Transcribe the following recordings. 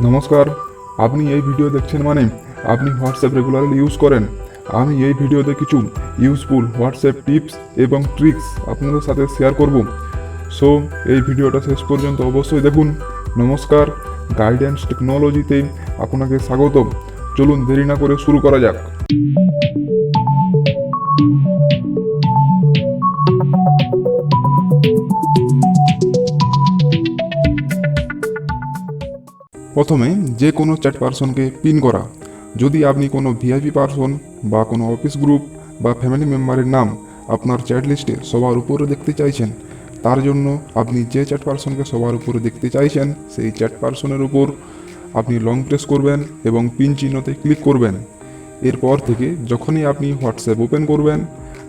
নমস্কার, আপনি এই ভিডিও দেখছেন মানে আপনি হোয়াটসঅ্যাপ রেগুলারলি ইউজ করেন। আমি এই ভিডিওতে কিছু ইউজফুল হোয়াটসঅ্যাপ টিপস এবং ট্রিক্স আপনাদের সাথে শেয়ার করব। সো এই ভিডিওটা শেষ পর্যন্ত অবশ্যই দেখুন। নমস্কার, গাইডেন্স টেকনোলজিতে আপনাকে স্বাগত। চলুন দেরি না করে শুরু করা যাক। প্রথমে যে কোনো চ্যাট পারসনকে পিন করা। যদি আপনি কোনো ভিআইপি পারসন বা কোনো অফিস গ্রুপ বা ফ্যামিলি মেম্বারের নাম আপনার চ্যাট লিস্টে সবার উপরে দেখতে চাইছেন, তার জন্য আপনি যে চ্যাট পারসনকে সবার উপরে দেখতে চাইছেন সেই চ্যাট পারসনের উপর আপনি লং প্রেস করবেন এবং পিন চিহ্নতে ক্লিক করবেন। এরপর থেকে যখনই আপনি হোয়াটসঅ্যাপ ওপেন করবেন,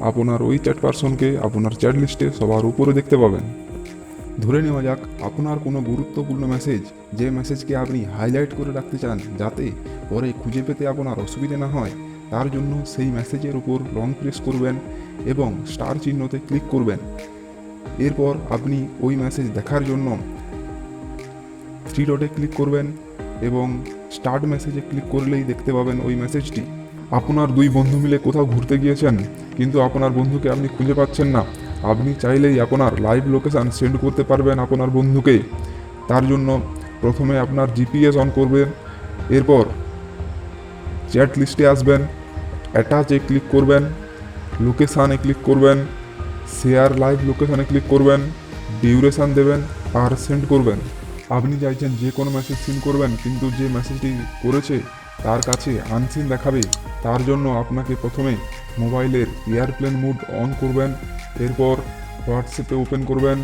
আপনার ওই চ্যাট পারসনকে আপনার চ্যাট লিস্টে সবার উপরে দেখতে পাবেন। ধরে নেওয়া যাক আপনার কোনো গুরুত্বপূর্ণ মেসেজ, যে মেসেজকে আপনি হাইলাইট করে রাখতে চান যাতে পরে খুঁজে পেতে আপনার অসুবিধা না হয়, তার জন্য সেই মেসেজের উপর লং প্রেস করবেন এবং স্টার চিহ্নতে ক্লিক করবেন। এরপর আপনি ওই মেসেজ দেখার জন্য থ্রি ডটে ক্লিক করবেন এবং স্টার্ট মেসেজে ক্লিক করলেই দেখতে পাবেন ওই মেসেজটি। আপনার দুই বন্ধু মিলে কোথাও ঘুরতে গিয়েছেন, কিন্তু আপনার বন্ধুকে আপনি খুঁজে পাচ্ছেন না। আপনি চাইলেই আপনার লাইভ লোকেশান সেন্ড করতে পারবেন আপনার বন্ধুকে। তার জন্য প্রথমে আপনার জিপিএস অন করবেন, এরপর চ্যাট লিস্টে আসবেন, অ্যাটাচে ক্লিক করবেন, লোকেশানে ক্লিক করবেন, শেয়ার লাইভ লোকেশানে ক্লিক করবেন, ডিউরেশান দেবেন আর সেন্ড করবেন। আপনি চাইছেন যে কোনো মেসেজ সিন করবেন, কিন্তু যে মেসেজটি করেছে তার কাছে আনসিন দেখাবে। তার জন্য আপনাকে প্রথমে মোবাইলের এয়ারপ্লেন মোড অন করবেন, এরপর হোয়াটসঅ্যাপে ওপেন করবেন,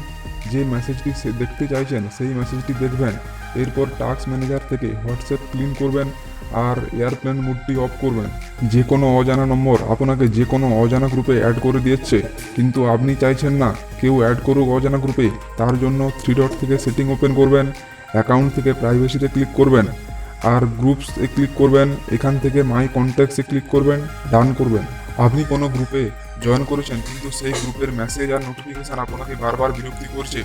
যে মেসেজটি দেখতে চাইছেন সেই মেসেজটি দেখবেন। এরপর টাস্ক ম্যানেজার থেকে হোয়াটসঅ্যাপ ক্লিন করবেন আর এয়ারপ্লেন মোডটি অফ করবেন। যে কোনো অজানা নম্বর আপনাকে যে কোনো অজানা গ্রুপে অ্যাড করে দিচ্ছে, কিন্তু আপনি চাইছেন না কেউ অ্যাড করুক অজানা গ্রুপে। তার জন্য থ্রি ডট থেকে সেটিং ওপেন করবেন, অ্যাকাউন্ট থেকে প্রাইভেসিতে ক্লিক করবেন আর গ্রুপসে ক্লিক করবেন। এখান থেকে মাই কন্ট্যাক্টসে ক্লিক করবেন, ডান করবেন। আপনি কোনো গ্রুপে জয়েন করেছেন, কিন্তু সেই গ্রুপের মেসেজ আর নোটিফিকেশান আপনাকে বারবার বিরক্তি করছে।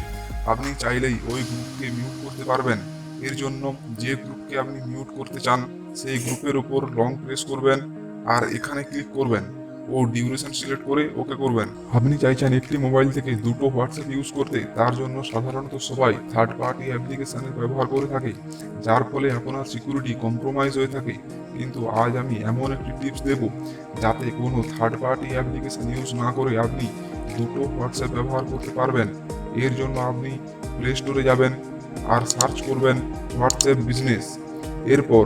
আপনি চাইলেই ওই গ্রুপকে মিউট করতে পারবেন। এর জন্য যে গ্রুপকে আপনি মিউট করতে চান সেই গ্রুপের উপর লং প্রেস করবেন আর এখানে ক্লিক করবেন ও ডিউরেশন সিলেক্ট করে ওকে করবেন। আপনি চাইছেন একটি মোবাইল থেকে দুটো হোয়াটসঅ্যাপ ইউজ করতে, তার জন্য সাধারণত সবাই থার্ড পার্টি অ্যাপ্লিকেশানের ব্যবহার করে থাকে, যার ফলে আপনার সিকিউরিটি কম্প্রোমাইজ হয়ে থাকে। কিন্তু আজ আমি এমন একটি টিপস দেব যাতে কোনো থার্ড পার্টি অ্যাপ্লিকেশান ইউজ না করে আপনি দুটো হোয়াটসঅ্যাপ ব্যবহার করতে পারবেন। এর জন্য আপনি প্লে স্টোরে যাবেন আর সার্চ করবেন হোয়াটসঅ্যাপ বিজনেস। এরপর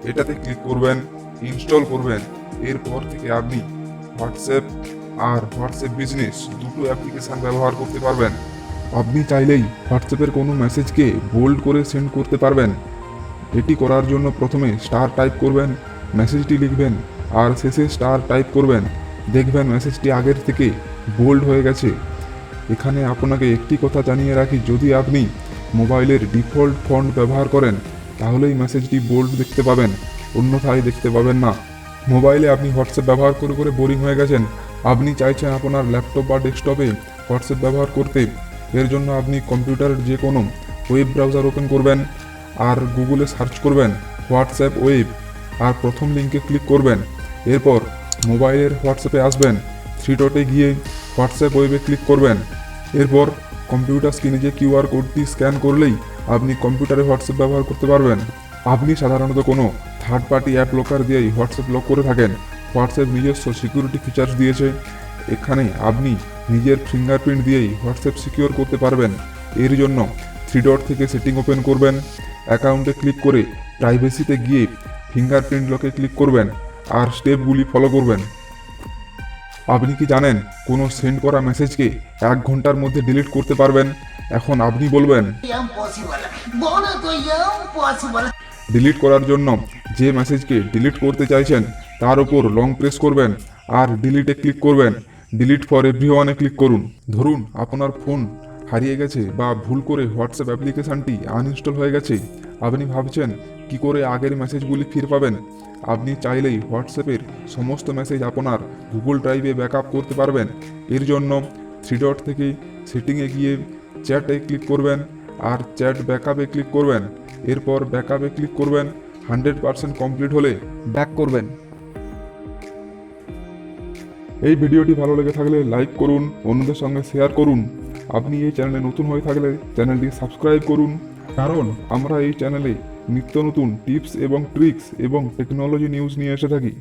এটাতে ক্লিক করবেন, ইনস্টল করবেন। এরপর থেকে আপনি হোয়াটসঅ্যাপ আর হোয়াটসঅ্যাপ বিজনেস দুটো অ্যাপ্লিকেশান ব্যবহার করতে পারবেন। আপনি চাইলেই হোয়াটসঅ্যাপের কোনো মেসেজকে বোল্ড করে সেন্ড করতে পারবেন। এটি করার জন্য প্রথমে স্টার টাইপ করবেন, মেসেজটি লিখবেন আর শেষে স্টার টাইপ করবেন। দেখবেন মেসেজটি আগের থেকে বোল্ড হয়ে গেছে। এখানে আপনাকে একটি কথা জানিয়ে রাখি, যদি আপনি মোবাইলের ডিফল্ট ফন্ট ব্যবহার করেন তাহলেই মেসেজটি বোল্ড দেখতে পাবেন, অন্যথায় দেখতে পাবেন না। মোবাইলে আপনি হোয়াটসঅ্যাপ ব্যবহার করে করে বোরিং হয়ে গেছেন, আপনি চাইছেন আপনার ল্যাপটপ বা ডেস্কটপে হোয়াটসঅ্যাপ ব্যবহার করতে। এর জন্য আপনি কম্পিউটারের যে কোনো ওয়েব ব্রাউজার ওপেন করবেন আর গুগলে সার্চ করবেন হোয়াটসঅ্যাপ ওয়েব আর প্রথম লিঙ্কে ক্লিক করবেন। এরপর মোবাইলের হোয়াটসঅ্যাপে আসবেন, থ্রি ডটে গিয়ে হোয়াটসঅ্যাপ ওয়েবে ক্লিক করবেন। এরপর কম্পিউটার স্ক্রিনে যে কিউআর কোডটি স্ক্যান করলেই আপনি কম্পিউটারে হোয়াটসঅ্যাপ ব্যবহার করতে পারবেন। আপনি সাধারণত কোনো থার্ড পার্টি অ্যাপ লকার দিয়েই হোয়াটসঅ্যাপ লক করে থাকেন। হোয়াটসঅ্যাপ নিজস্ব সিকিউরিটি ফিচার্স দিয়েছে, এখানে আপনি নিজের ফিঙ্গারপ্রিন্ট দিয়েই হোয়াটসঅ্যাপ সিকিউর করতে পারবেন। এর জন্য থ্রি ডট থেকে সেটিং ওপেন করবেন, অ্যাকাউন্টে ক্লিক করে প্রাইভেসিতে গিয়ে ফিঙ্গারপ্রিন্ট লকে ক্লিক করবেন আর স্টেপগুলি ফলো করবেন। আপনি কি জানেন কোনো সেন্ড করা মেসেজকে 1 ঘন্টার মধ্যে ডিলিট করতে পারবেন? এখন আপনি বলবেন ডিলিট করার জন্য যে মেসেজকে ডিলিট করতে চাইছেন তার উপর লং প্রেস করবেন আর ডিলিটে ক্লিক করবেন। ডিলিট ফর এভরিওয়ানে ক্লিক করুন। ধরুন আপনার ফোন হারিয়ে গেছে বা ভুল করে হোয়াটসঅ্যাপ অ্যাপ্লিকেশানটি আনইনস্টল হয়ে গেছে। আপনি ভাবছেন কি করে আগের মেসেজগুলি ফিরে পাবেন। আপনি চাইলেই হোয়াটসঅ্যাপের সমস্ত মেসেজ আপনার গুগল ড্রাইভে ব্যাকআপ করতে পারবেন। এর জন্য থ্রি ডট থেকে সেটিংয়ে গিয়ে চ্যাটে ক্লিক করবেন আর চ্যাট ব্যাকআপে ক্লিক করবেন। এরপর ব্যাকআপে ক্লিক করবেন। 100% কমপ্লিট হলে ব্যাক করবেন। এই ভিডিওটি ভালো লেগে থাকলে লাইক করুন, অন্যদের সঙ্গে শেয়ার করুন। আপনি এই চ্যানেলে নতুন হয়ে থাকলে চ্যানেলটি সাবস্ক্রাইব করুন, কারণ আমরা এই চ্যানেলে নিত্য নতুন টিপস এবং ট্রিক্স এবং টেকনোলজি নিউজ নিয়ে এসে থাকি।